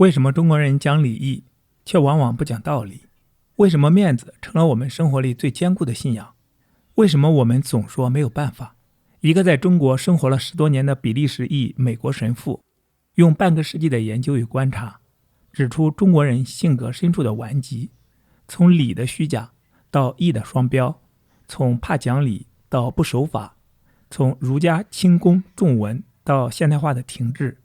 为什么中国人讲礼义，却往往不讲道理？为什么面子成了我们生活里最坚固的信仰？为什么我们总说没有办法？一个在中国生活了10多年的比利时裔美国神父，用半个世纪的研究与观察，指出中国人性格深处的顽疾，从礼的虚假到义的双标，从怕讲理到不守法，从儒家轻功重文到现代化的停滞。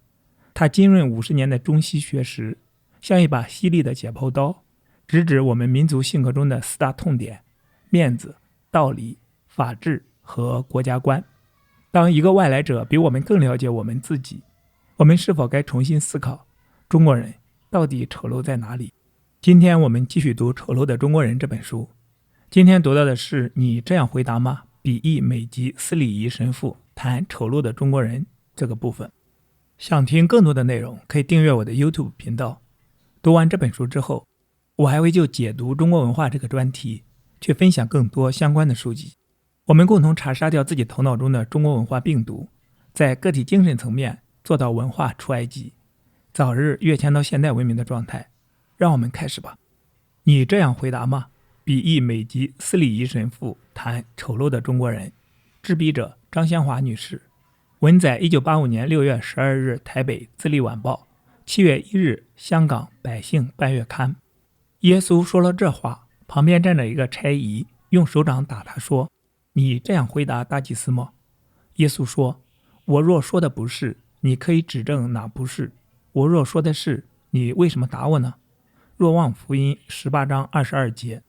他浸润50年的中西学识，像一把犀利的解剖刀，直指我们民族性格中的4大痛点：面子、道理、法治和国家观。当一个外来者比我们更了解我们自己，我们是否该重新思考，中国人到底丑陋在哪里？今天我们继续读《丑陋的中国人》这本书。今天读到的是你这样回答吗？比翼美籍司礼仪神父谈丑陋的中国人这个部分。想听更多的内容，可以订阅我的 YouTube 频道。读完这本书之后，我还会就解读中国文化这个专题去分享更多相关的书籍。我们共同查杀掉自己头脑中的中国文化病毒，在个体精神层面做到文化出埃及，早日跃迁到现代文明的状态。让我们开始吧。你这样回答吗？比翼美籍司礼仪神父谈丑陋的中国人。制笔者张先华女士。文载1985年6月12日台北自立晚报，7月1日香港百姓半月刊。耶稣说了这话，旁边站着一个差役，用手掌打他说：你这样回答大祭司吗？耶稣说：我若说的不是，你可以指证哪不是；我若说的是，你为什么打我呢？若望福音18章22节。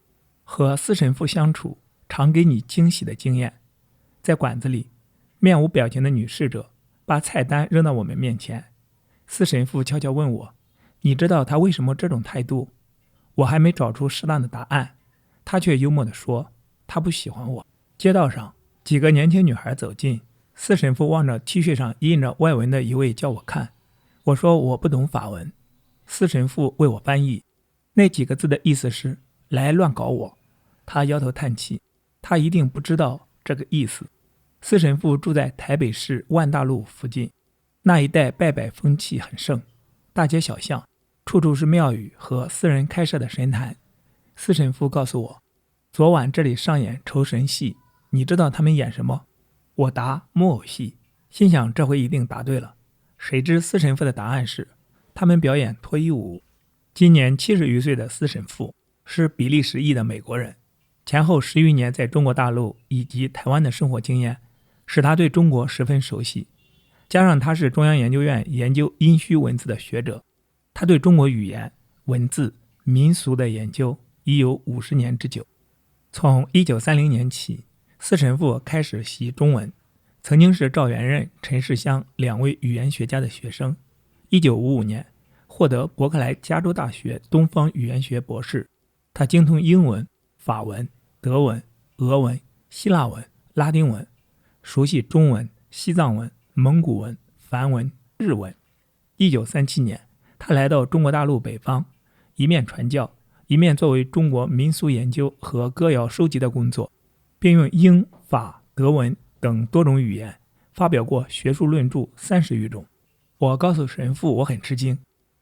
和司神父相处，常给你惊喜的经验。在馆子里，面无表情的女侍者把菜单扔到我们面前，司神父悄悄问我：你知道他为什么这种态度？我还没找出适当的答案，他却幽默地说：他不喜欢我。街道上，几个年轻女孩走近，司神父望着 T 恤上印着外文的一位叫我看。我说我不懂法文，司神父为我翻译，那几个字的意思是来乱搞我。他摇头叹气，他一定不知道这个意思。司神父住在台北市万大路附近，那一带拜拜风气很盛，大街小巷处处是庙宇和私人开设的神坛。司神父告诉我，昨晚这里上演酬神戏，你知道他们演什么？我答木偶戏，心想这回一定答对了。谁知司神父的答案是他们表演脱衣舞。今年70余岁的司神父是比利时裔的美国人，前后10余年在中国大陆以及台湾的生活经验使他对中国十分熟悉，加上他是中央研究院研究殷墟文字的学者，他对中国语言、文字、民俗的研究已有50年之久。从1930年起，司神父开始习中文，曾经是赵元任、陈世香2位语言学家的学生。1955年获得伯克莱加州大学东方语言学博士，他精通英文、法文、德文、俄文、希腊文、拉丁文，熟悉中文、西藏文、蒙古文、梵文、日文。1937年，他来到中国大陆北方，一面传教，一面作为中国民俗研究和歌谣收集的工作，并用英、法、德文等多种语言发表过学术论著30余种。我告诉神父我很吃惊，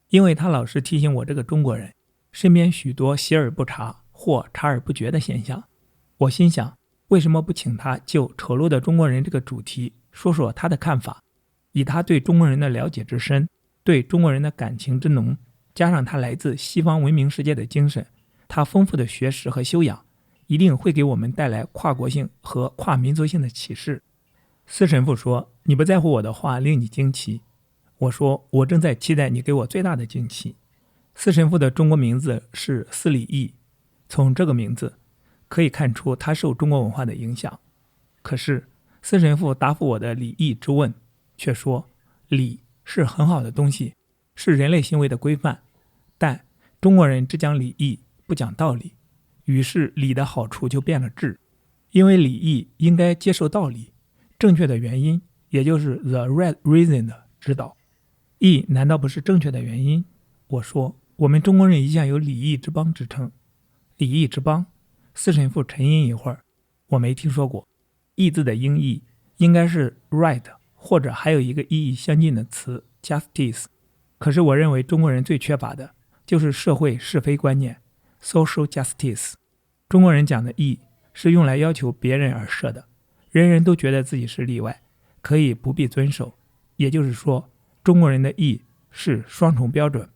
因为他老是提醒我这个中国人身边许多习而不察或察而不觉的现象。我心想，为什么不请他就丑陋的中国人这个主题说说他的看法？以他对中国人的了解之深，对中国人的感情之浓，加上他来自西方文明世界的精神，他丰富的学识和修养，一定会给我们带来跨国性和跨民族性的启示。司神父说，你不在乎我的话令你惊奇。我说，我正在期待你给我最大的惊奇。司神父的中国名字是司礼义，从这个名字可以看出他受中国文化的影响。可是司神父答复我的礼义之问，却说礼是很好的东西，是人类行为的规范，但中国人只讲礼义不讲道理，于是礼的好处就变了质。因为礼义应该接受道理，正确的原因也就是 the right reason 的指导，义难道不是正确的原因？我说，我们中国人一向有礼义之邦之称。礼义之邦，司神父沉吟一会儿，我没听说过。义字的音译应该是 right， 或者还有一个意义相近的词 justice，可是我认为中国人最缺乏的就是社会是非观念 social justice。 中国人讲的义是用来要求别人而设的，人人都觉得自己是例外，可以不必遵守。也就是说，中国人的义是双重标准。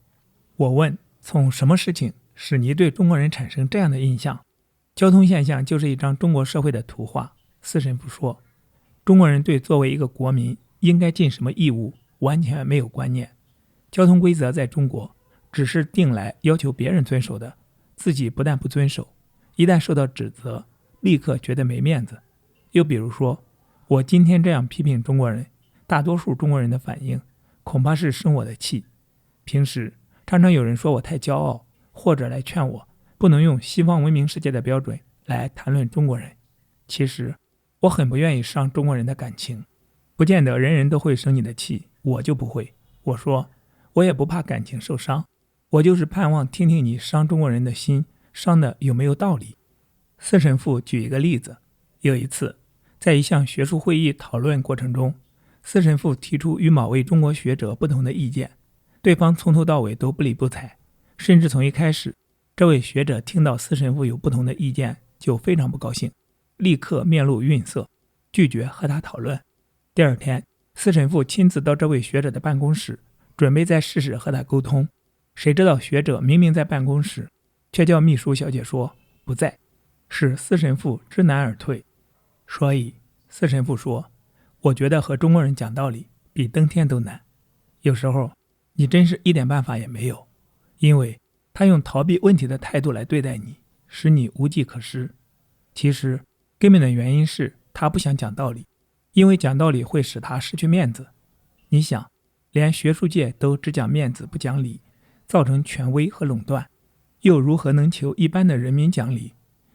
我问，从什么事情使你对中国人产生这样的印象？交通现象就是一张中国社会的图画。四神父说，中国人对作为一个国民应该尽什么义务完全没有观念。交通规则在中国只是定来要求别人遵守的，自己不但不遵守，一旦受到指责，立刻觉得没面子。又比如说，我今天这样批评中国人，大多数中国人的反应恐怕是生我的气。平时常常有人说我太骄傲，或者来劝我不能用西方文明世界的标准来谈论中国人。其实我很不愿意伤中国人的感情，不见得人人都会生你的气，我就不会。我说我也不怕感情受伤，我就是盼望听听你伤中国人的心伤的有没有道理。四神父举一个例子，有一次在一项学术会议讨论过程中，四神父提出与某位中国学者不同的意见，对方从头到尾都不理不睬，甚至从一开始，这位学者听到四神父有不同的意见就非常不高兴，立刻面露愠色，拒绝和他讨论。第二天，四神父亲自到这位学者的办公室，准备在试试和他沟通。谁知道学者明明在办公室，却叫秘书小姐说不在，使四神父知难而退。所以四神父说，我觉得和中国人讲道理比登天都难。有时候你真是一点办法也没有，因为他用逃避问题的态度来对待你，使你无计可施。其实根本的原因是他不想讲道理，因为讲道理会使他失去面子。你想，连学术界都只讲面子不讲理，造成权威和垄断，又如何能求一般的人民讲理？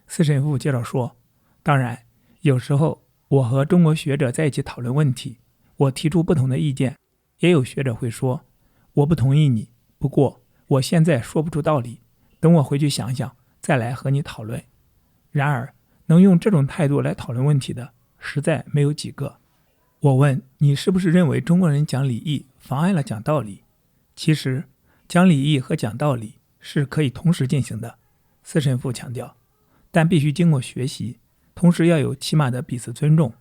四神父接着说，当然有时候我和中国学者在一起讨论问题，我提出不同的意见，也有学者会说我不同意你，不过我现在说不出道理，等我回去想想再来和你讨论。然而能用这种态度来讨论问题的实在没有几个。我问，你是不是认为中国人讲礼义妨碍了讲道理？其实讲礼义和讲道理是可以同时进行的，四神父强调，但必须经过学习，同时要有起码的彼此尊重，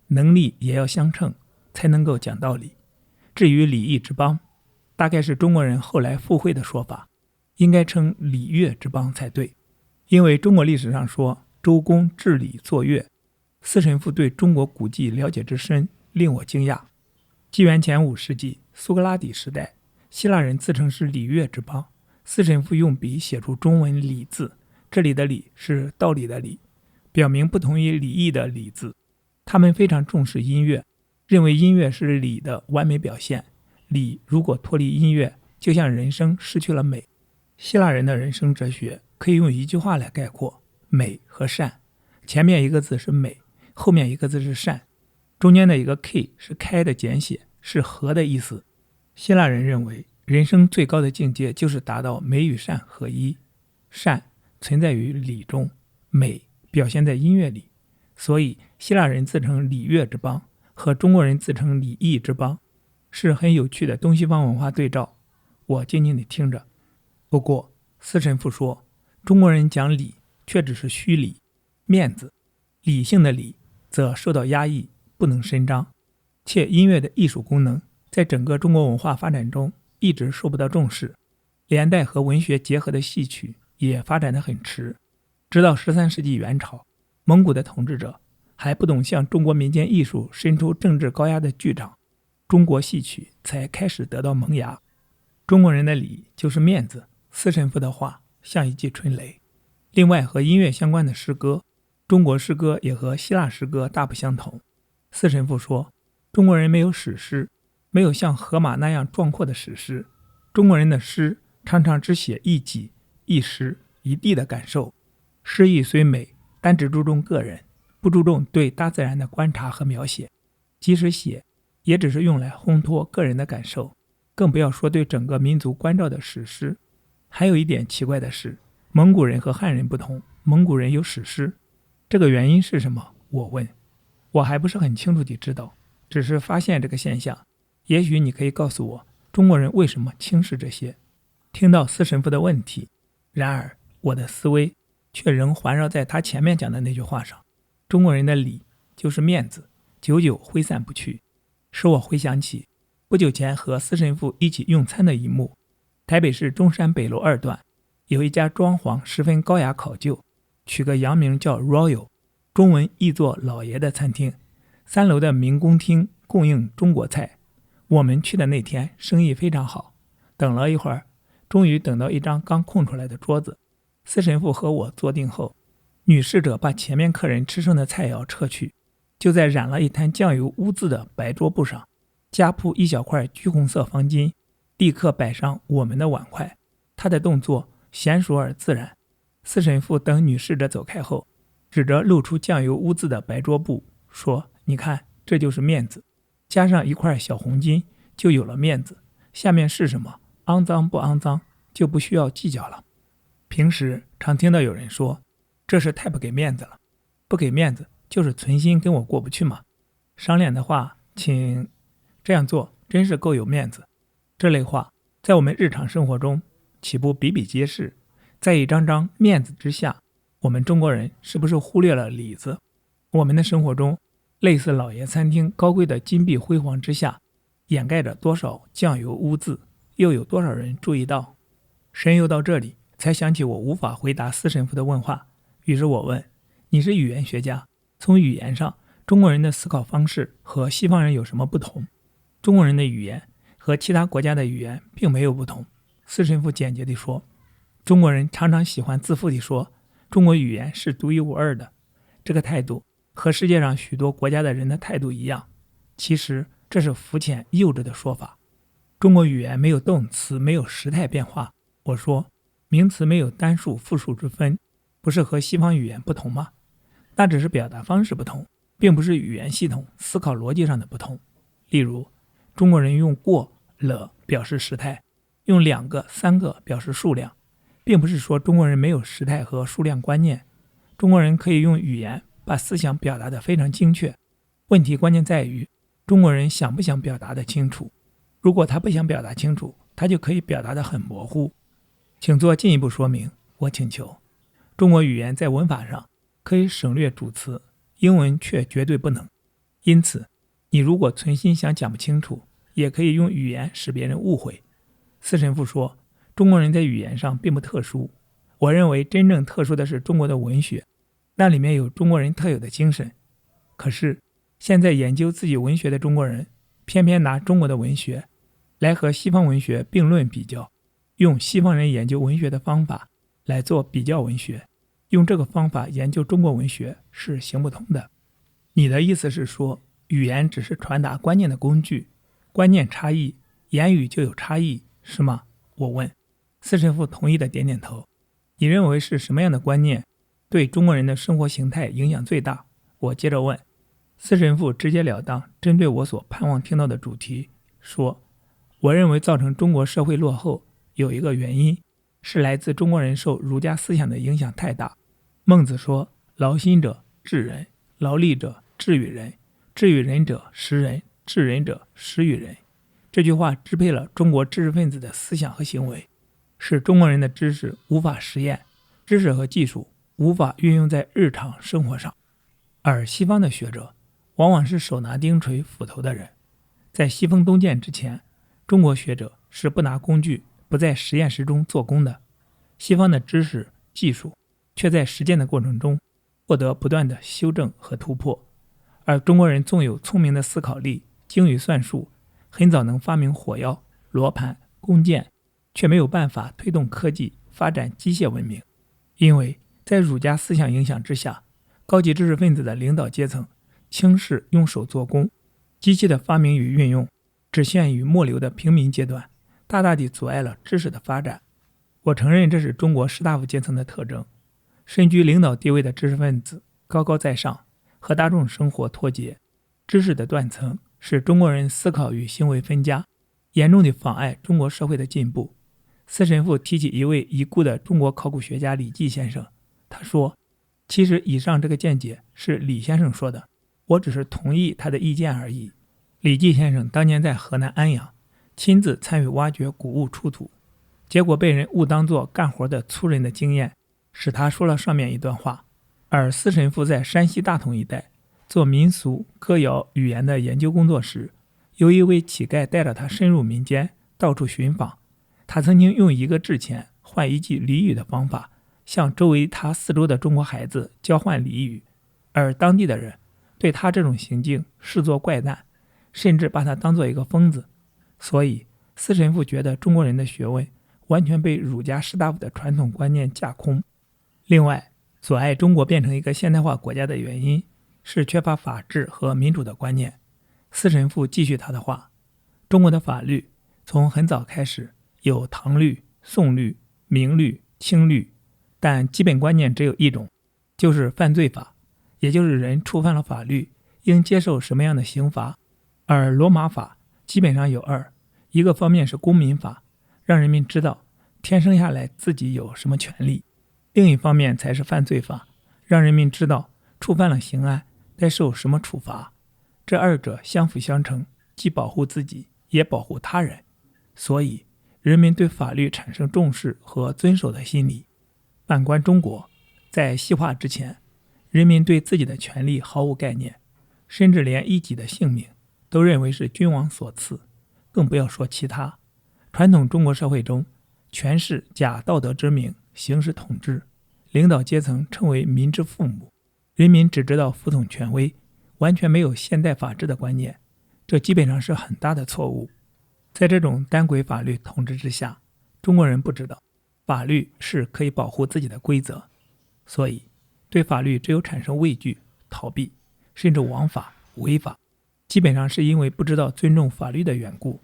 能力也要相称，才能够讲道理。至于礼义之邦，大概是中国人后来附会的说法，应该称礼乐之邦才对。因为中国历史上说周公治礼作乐，四神父对中国古迹了解之深令我惊讶。纪元前5世纪苏格拉底时代，希腊人自称是礼乐之邦，四神父用笔写出中文礼字，这里的礼是道理的理，表明不同于礼义的礼字。他们非常重视音乐，认为音乐是礼的完美表现，礼如果脱离音乐，就像人生失去了美。希腊人的人生哲学可以用一句话来概括，美和善。前面一个字是美，后面一个字是善，中间的一个 K 是开的简写，是和的意思。希腊人认为人生最高的境界就是达到美与善合一，善存在于礼中，美表现在音乐里。所以希腊人自称礼乐之邦，和中国人自称礼义之邦，是很有趣的东西方文化对照。我静静地听着。不过四神父说，中国人讲理却只是虚礼，面子，理性的理则受到压抑，不能伸张。且音乐的艺术功能在整个中国文化发展中一直受不到重视，连带和文学结合的戏曲也发展得很迟。直到13世纪元朝，蒙古的统治者还不懂向中国民间艺术伸出政治高压的巨掌，中国戏曲才开始得到萌芽。中国人的礼就是面子，四神父的话像一记春雷。另外和音乐相关的诗歌，中国诗歌也和希腊诗歌大不相同。四神父说，中国人没有史诗，没有像荷马那样壮阔的史诗。中国人的诗常常只写一己、一时、一地的感受，诗意虽美，但只注重个人，不注重对大自然的观察和描写。即使写，也只是用来烘托个人的感受，更不要说对整个民族关照的史诗。还有一点奇怪的是，蒙古人和汉人不同，蒙古人有史诗，这个原因是什么？我问。我还不是很清楚地知道，只是发现这个现象。也许你可以告诉我，中国人为什么轻视这些？听到司神父的问题，然而我的思维却仍环绕在他前面讲的那句话上：中国人的礼就是面子，久久挥散不去，使我回想起不久前和司神父一起用餐的一幕。台北市中山北路2段有一家装潢十分高雅考究，取个洋名叫 Royal， 中文译作老爷的餐厅，3楼的明宫厅供应中国菜。我们去的那天生意非常好，等了一会儿，终于等到一张刚空出来的桌子。司神父和我坐定后，女侍者把前面客人吃剩的菜肴撤去，就在染了一滩酱油污渍的白桌布上加铺一小块橘红色方巾，立刻摆上我们的碗筷。他的动作娴熟而自然。司神父等女侍者走开后，指着露出酱油污渍的白桌布说：“你看，这就是面子，加上一块小红巾就有了面子，下面是什么，肮脏不肮脏就不需要计较了。”平时常听到有人说，这是太不给面子了，不给面子就是存心跟我过不去嘛，赏脸的话请这样做真是够有面子。这类话在我们日常生活中岂不比比皆是？在一张张面子之下，我们中国人是不是忽略了里子？我们的生活中，类似老爷餐厅高贵的金碧辉煌之下，掩盖着多少酱油污渍，又有多少人注意到？神游到这里，才想起我无法回答司神父的问话，于是我问：你是语言学家，从语言上，中国人的思考方式和西方人有什么不同？中国人的语言和其他国家的语言并没有不同。司神父简洁地说，中国人常常喜欢自负地说中国语言是独一无二的，这个态度和世界上许多国家的人的态度一样，其实这是肤浅幼稚的说法。中国语言没有动词，没有时态变化。我说名词没有单数复数之分，不是和西方语言不同吗？那只是表达方式不同，并不是语言系统思考逻辑上的不同。例如，中国人用过了表示时态，用2个3个表示数量，并不是说中国人没有时态和数量观念。中国人可以用语言把思想表达得非常精确，问题关键在于中国人想不想表达得清楚。如果他不想表达清楚，他就可以表达得很模糊。请做进一步说明，我请求。中国语言在文法上可以省略主词，英文却绝对不能。因此，你如果存心想讲不清楚，也可以用语言使别人误会。司神父说，中国人在语言上并不特殊。我认为真正特殊的是中国的文学，那里面有中国人特有的精神。可是，现在研究自己文学的中国人，偏偏拿中国的文学来和西方文学并论比较，用西方人研究文学的方法来做比较文学，用这个方法研究中国文学是行不通的。你的意思是说，语言只是传达观念的工具，观念差异，言语就有差异，是吗？我问。司神父同意的点点头。你认为是什么样的观念对中国人的生活形态影响最大？我接着问。司神父直截了当针对我所盼望听到的主题说，我认为造成中国社会落后有一个原因，是来自中国人受儒家思想的影响太大。孟子说，劳心者治人，劳力者治与人，治与人者食人，治人者食与人。这句话支配了中国知识分子的思想和行为，使中国人的知识无法实验，知识和技术无法运用在日常生活上。而西方的学者往往是手拿钉锤斧头的人。在西风东渐之前，中国学者是不拿工具，不在实验室中做工的。西方的知识技术却在实践的过程中获得不断的修正和突破。而中国人纵有聪明的思考力，精于算术，很早能发明火药、罗盘、弓箭，却没有办法推动科技发展机械文明。因为在儒家思想影响之下，高级知识分子的领导阶层轻视用手做工，机器的发明与运用只限于末流的平民阶段，大大地阻碍了知识的发展。我承认这是中国士大夫阶层的特征，身居领导地位的知识分子高高在上，和大众生活脱节，知识的断层使中国人思考与行为分家，严重地妨碍中国社会的进步。司神父提起一位已故的中国考古学家李济先生，他说，其实以上这个见解是李先生说的，我只是同意他的意见而已。李济先生当年在河南安阳亲自参与挖掘谷物出土，结果被人误当作干活的粗人的经验，使他说了上面一段话。而司神父在山西大同一带做民俗歌谣语言的研究工作时，有一位乞丐带着他深入民间，到处寻访。他曾经用1个制钱换1句俚语的方法，向周围他4周的中国孩子交换俚语，而当地的人对他这种行径视作怪诞，甚至把他当作一个疯子。所以司神父觉得中国人的学问完全被儒家士大夫的传统观念架空。另外，阻碍中国变成一个现代化国家的原因是缺乏法治和民主的观念。司神父继续他的话，中国的法律从很早开始有唐律、宋律、明律、清律，但基本观念只有一种，就是犯罪法，也就是人触犯了法律应接受什么样的刑罚。而罗马法基本上有2，一个方面是公民法，让人民知道天生下来自己有什么权利，另一方面才是犯罪法，让人民知道触犯了刑案该受什么处罚。这2者相辅相成，既保护自己也保护他人，所以人民对法律产生重视和遵守的心理。反观中国，在西化之前，人民对自己的权利毫无概念，甚至连一己的性命都认为是君王所赐，更不要说其他。传统中国社会中，权势假道德之名行使统治，领导阶层称为民之父母，人民只知道服从权威，完全没有现代法治的观念，这基本上是很大的错误。在这种单轨法律统治之下，中国人不知道法律是可以保护自己的规则，所以对法律只有产生畏惧、逃避，甚至枉法、违法，基本上是因为不知道尊重法律的缘故。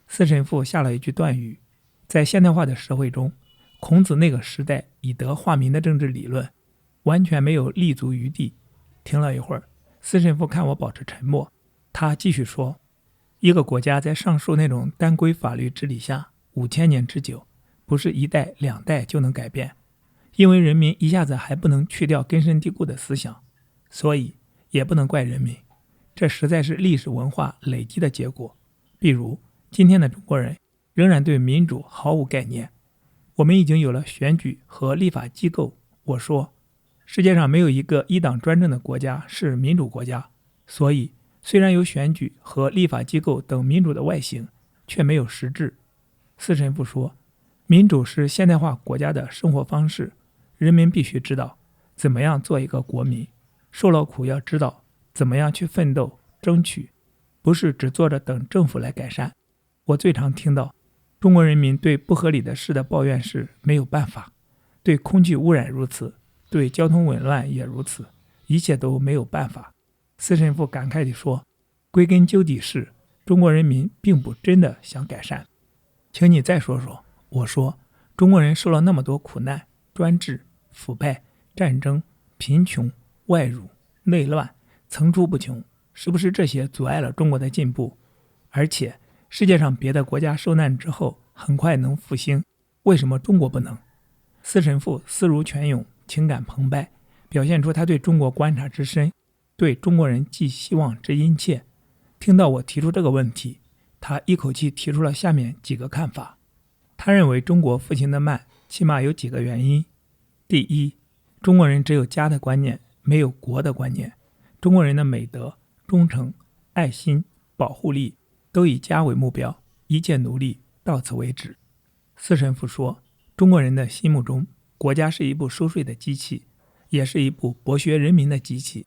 司神父下了一句断语，在现代化的社会中，孔子那个时代以德化民的政治理论完全没有立足于地。停了一会儿，司神父看我保持沉默，他继续说，一个国家在上述那种单规法律治理下5000年之久，不是1代2代就能改变，因为人民一下子还不能去掉根深蒂固的思想，所以也不能怪人民，这实在是历史文化累积的结果。比如今天的中国人仍然对民主毫无概念，我们已经有了选举和立法机构，我说世界上没有一个一党专政的国家是民主国家，所以虽然有选举和立法机构等民主的外形，却没有实质。司神父说，民主是现代化国家的生活方式，人民必须知道怎么样做一个国民，受了苦要知道怎么样去奋斗争取，不是只坐着等政府来改善。我最常听到中国人民对不合理的事的抱怨是没有办法，对空气污染如此，对交通紊乱也如此，一切都没有办法。司神父感慨地说，归根究底是中国人民并不真的想改善。请你再说说，我说中国人受了那么多苦难，专制、腐败、战争、贫穷、外辱、内乱层出不穷，是不是这些阻碍了中国的进步？而且世界上别的国家受难之后很快能复兴，为什么中国不能？司神父思如泉涌，情感澎湃，表现出他对中国观察之深，对中国人寄希望之殷切。听到我提出这个问题，他一口气提出了下面几个看法。他认为中国复兴的慢，起码有几个原因。第一，中国人只有家的观念，没有国的观念。中国人的美德、忠诚、爱心、保护力都以家为目标，一切努力到此为止。司神父说，中国人的心目中，国家是一部收税的机器，也是一部剥削人民的机器。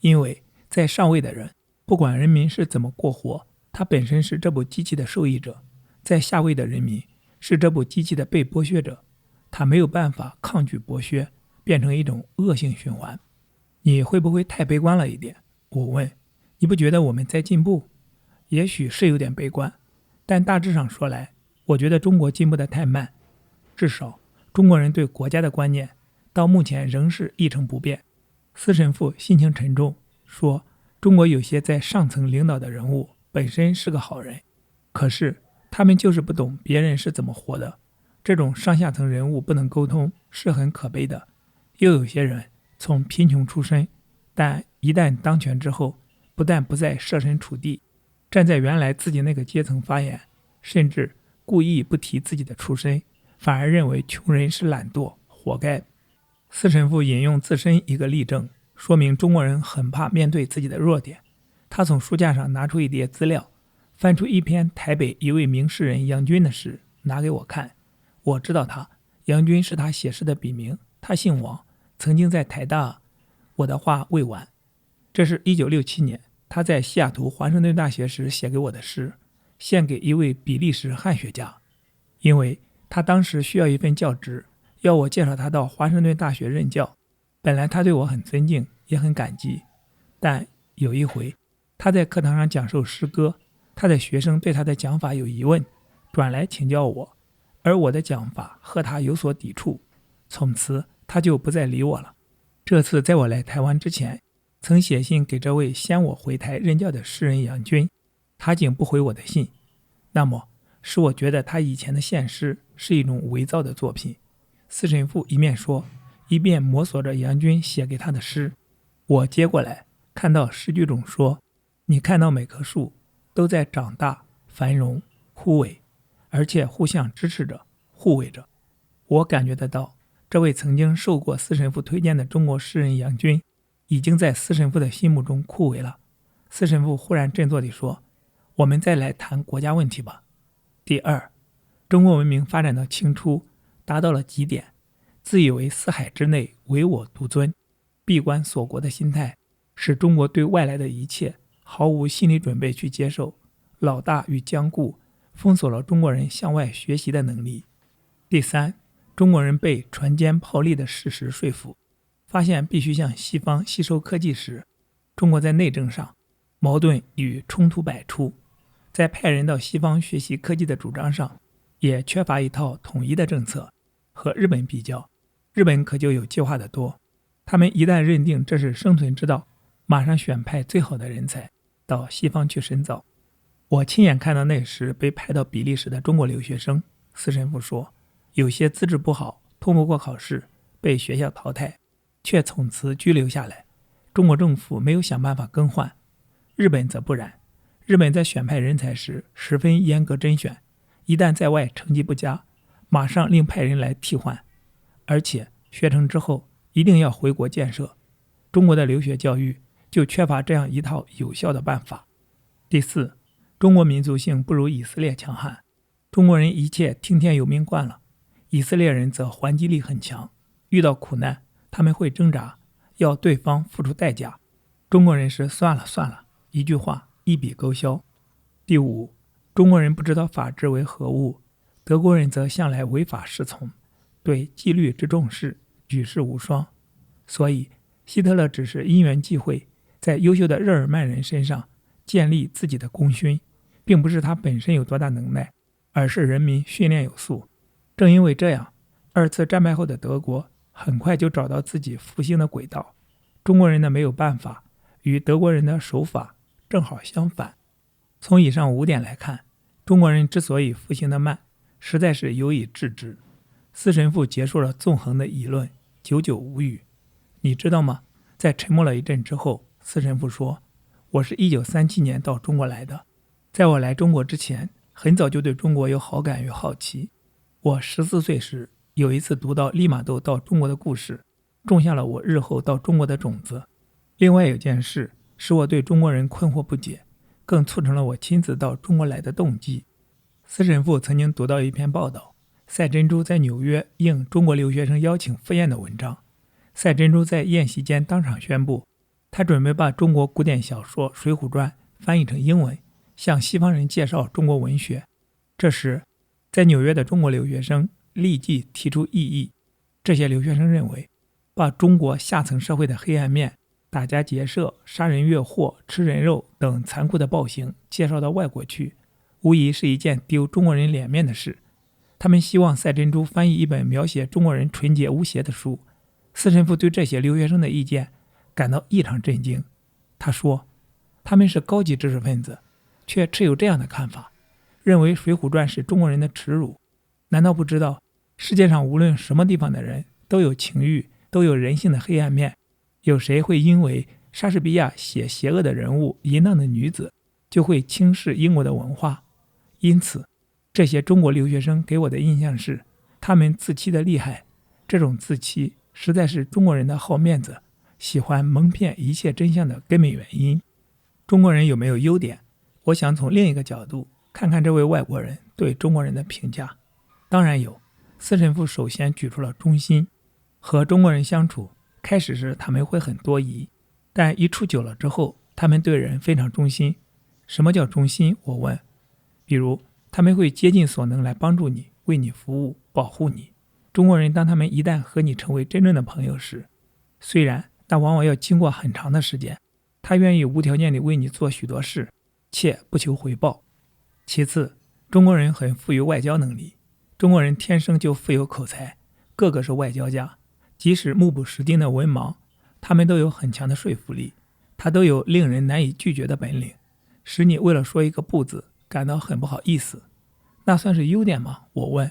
因为在上位的人，不管人民是怎么过活，他本身是这部机器的受益者；在下位的人民是这部机器的被剥削者，他没有办法抗拒剥削，变成一种恶性循环。你会不会太悲观了一点？我问，你不觉得我们在进步？也许是有点悲观，但大致上说来，我觉得中国进步得太慢，至少中国人对国家的观念到目前仍是一成不变。司神父心情沉重，说中国有些在上层领导的人物本身是个好人，可是他们就是不懂别人是怎么活的，这种上下层人物不能沟通是很可悲的。又有些人从贫穷出身，但一旦当权之后，不但不再设身处地，站在原来自己那个阶层发言，甚至故意不提自己的出身，反而认为穷人是懒惰，活该。司神父引用自身一个例证，说明中国人很怕面对自己的弱点。他从书架上拿出一叠资料，翻出一篇台北一位名诗人杨军的诗，拿给我看。我知道他，杨军是他写诗的笔名，他姓王，曾经在台大。我的话未完，这是1967年他在西雅图华盛顿大学时写给我的诗，献给一位比利时汉学家。因为他当时需要一份教职，要我介绍他到华盛顿大学任教。本来他对我很尊敬，也很感激，但有一回他在课堂上讲授诗歌，他的学生对他的讲法有疑问，转来请教我，而我的讲法和他有所抵触，从此他就不再理我了。这次在我来台湾之前，曾写信给这位先我回台任教的诗人杨军，他竟不回我的信，那么使我觉得他以前的献诗是一种伪造的作品。司神父一面说，一边摸索着杨军写给他的诗。我接过来，看到诗句中说，你看到每棵树都在长大、繁荣、枯萎，而且互相支持着、护卫着。我感觉得到，这位曾经受过司神父推荐的中国诗人杨军，已经在司神父的心目中枯萎了。司神父忽然振作地说，我们再来谈国家问题吧。第二，中国文明发展到清初，达到了极点，自以为四海之内唯我独尊，闭关锁国的心态，使中国对外来的一切毫无心理准备去接受，老大与僵固封锁了中国人向外学习的能力。第三，中国人被船坚炮利的事实说服，发现必须向西方吸收科技时，中国在内政上矛盾与冲突百出，在派人到西方学习科技的主张上也缺乏一套统一的政策。和日本比较，日本可就有计划的多，他们一旦认定这是生存之道，马上选派最好的人才到西方去深造。我亲眼看到那时被派到比利时的中国留学生，司神父说，有些资质不好，通不过考试，被学校淘汰，却从此居留下来。中国政府没有想办法更换。日本则不然，日本在选派人才时十分严格甄选，一旦在外成绩不佳，马上另派人来替换，而且学成之后一定要回国建设。中国的留学教育就缺乏这样一套有效的办法。第四，中国民族性不如以色列强悍，中国人一切听天由命惯了，以色列人则还击力很强，遇到苦难他们会挣扎，要对方付出代价。中国人是算了算了，一句话一笔勾销。第五，中国人不知道法治为何物，德国人则向来唯法是从，对纪律之重视举世无双。所以希特勒只是因缘际会，在优秀的日耳曼人身上建立自己的功勋，并不是他本身有多大能耐，而是人民训练有素。正因为这样，二次战败后的德国很快就找到自己复兴的轨道。中国人的没有办法与德国人的手法正好相反。从以上5点来看，中国人之所以复兴的慢，实在是有以治之。司神父结束了纵横的议论，久久无语。你知道吗？在沉默了一阵之后，司神父说，我是1937年到中国来的，在我来中国之前，很早就对中国有好感与好奇。我14岁时有一次读到利玛窦到中国的故事，种下了我日后到中国的种子。另外有件事使我对中国人困惑不解，更促成了我亲自到中国来的动机。司神父曾经读到一篇报道，赛珍珠在纽约应中国留学生邀请赴宴的文章。赛珍珠在宴席间当场宣布，他准备把中国古典小说《水浒传》翻译成英文，向西方人介绍中国文学。这时在纽约的中国留学生立即提出异议。这些留学生认为，把中国下层社会的黑暗面，打家劫舍、杀人越货、吃人肉等残酷的暴行介绍到外国去，无疑是一件丢中国人脸面的事。他们希望赛珍珠翻译一本描写中国人纯洁无邪的书。司神父对这些留学生的意见感到异常震惊。他说，他们是高级知识分子，却持有这样的看法，认为《水浒传》是中国人的耻辱。难道不知道世界上无论什么地方的人都有情欲，都有人性的黑暗面？有谁会因为莎士比亚写邪恶的人物、淫荡的女子，就会轻视英国的文化？因此这些中国留学生给我的印象是，他们自欺的厉害，这种自欺实在是中国人的好面子，喜欢蒙骗一切真相的根本原因。中国人有没有优点？我想从另一个角度看看这位外国人对中国人的评价。当然有，司神父首先举出了忠心。和中国人相处，开始时他们会很多疑，但一处久了之后，他们对人非常忠心。什么叫忠心？我问。比如他们会竭尽所能来帮助你，为你服务，保护你。中国人当他们一旦和你成为真正的朋友时，虽然但往往要经过很长的时间，他愿意无条件地为你做许多事，且不求回报。其次，中国人很富于外交能力，中国人天生就富有口才，个个是外交家，即使目不识丁的文盲，他们都有很强的说服力，他都有令人难以拒绝的本领，使你为了说一个不字感到很不好意思。那算是优点吗？我问。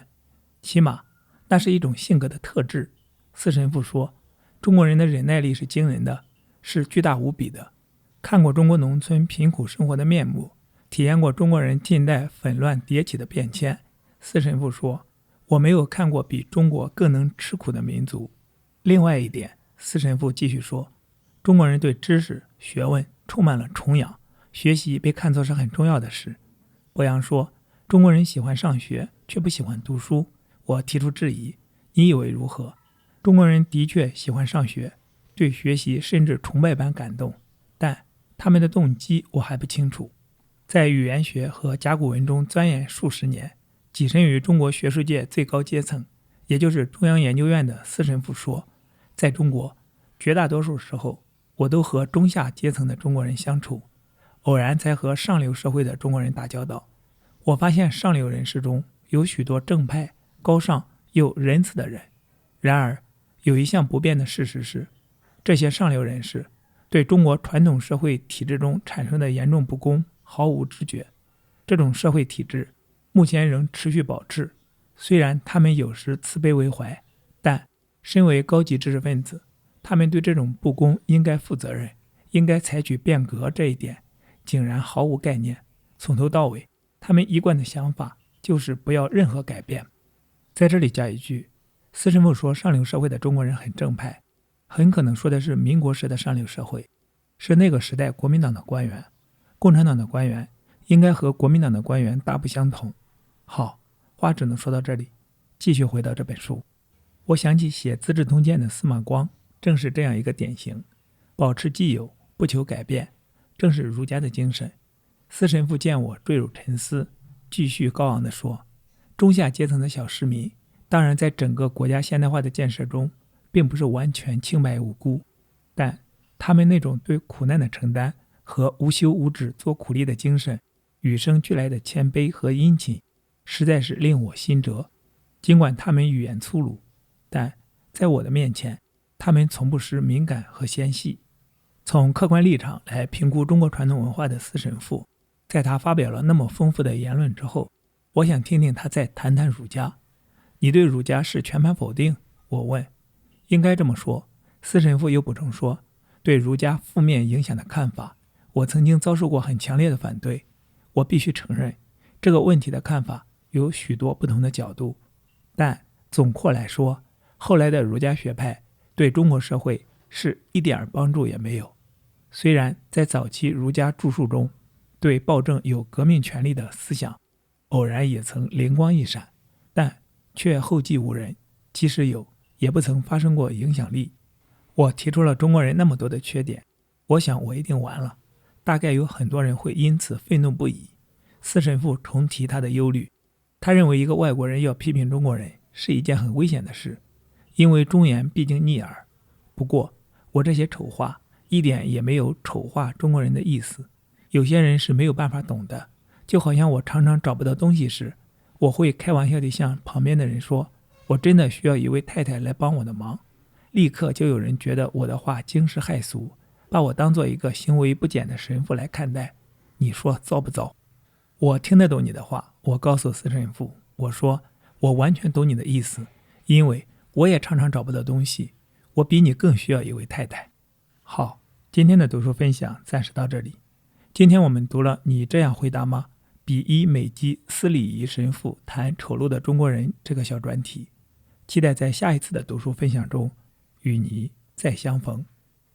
起码那是一种性格的特质。司神父说，中国人的忍耐力是惊人的，是巨大无比的。看过中国农村贫苦生活的面目，体验过中国人近代纷乱迭起的变迁，司神父说，我没有看过比中国更能吃苦的民族。另外一点，司神父继续说，中国人对知识、学问充满了崇仰，学习被看作是很重要的事。博洋说，中国人喜欢上学，却不喜欢读书。我提出质疑，你以为如何？中国人的确喜欢上学，对学习甚至崇拜般感动，但他们的动机我还不清楚。在语言学和甲骨文中钻研数十年，跻身于中国学术界最高阶层，也就是中央研究院的司神父说，在中国绝大多数时候，我都和中下阶层的中国人相处，偶然才和上流社会的中国人打交道。我发现上流人士中有许多正派、高尚又仁慈的人，然而有一项不变的事实是，这些上流人士对中国传统社会体制中产生的严重不公毫无知觉。这种社会体制目前仍持续保持，虽然他们有时慈悲为怀，但身为高级知识分子，他们对这种不公应该负责任，应该采取变革这一点竟然毫无概念。从头到尾，他们一贯的想法就是不要任何改变。在这里加一句，司神父说上流社会的中国人很正派，很可能说的是民国时的上流社会，是那个时代国民党的官员。共产党的官员应该和国民党的官员大不相同。好，话只能说到这里，继续回到这本书。我想起写《资治通鉴》的司马光，正是这样一个典型，保持既有，不求改变，正是儒家的精神。司神父见我坠入沉思，继续高昂地说，中下阶层的小市民当然在整个国家现代化的建设中并不是完全清白无辜，但他们那种对苦难的承担和无休无止做苦力的精神，与生俱来的谦卑和殷勤，实在是令我心折。尽管他们语言粗鲁，但在我的面前，他们从不失敏感和纤细。从客观立场来评估中国传统文化的司神父，在他发表了那么丰富的言论之后，我想听听他再谈谈儒家。你对儒家是全盘否定？我问。应该这么说，司神父又补充说，对儒家负面影响的看法，我曾经遭受过很强烈的反对。我必须承认，这个问题的看法有许多不同的角度，但总括来说，后来的儒家学派对中国社会是一点帮助也没有。虽然在早期儒家著述中，对暴政有革命权利的思想偶然也曾灵光一闪，但却后继无人，即使有，也不曾发生过影响力。我提出了中国人那么多的缺点，我想我一定完了，大概有很多人会因此愤怒不已。司神父重提他的忧虑，他认为一个外国人要批评中国人是一件很危险的事，因为忠言毕竟逆耳。不过我这些丑话一点也没有丑化中国人的意思，有些人是没有办法懂的，就好像我常常找不到东西时，我会开玩笑地向旁边的人说，我真的需要一位太太来帮我的忙，立刻就有人觉得我的话惊世骇俗，把我当做一个行为不检的神父来看待。你说糟不糟？我听得懂你的话，我告诉司神父，我说我完全懂你的意思，因为我也常常找不到东西，我比你更需要一位太太。好，今天的读书分享暂时到这里。今天我们读了你这样回答吗比伊美基斯里仪神父谈丑陋的中国人这个小专题，期待在下一次的读书分享中与你再相逢。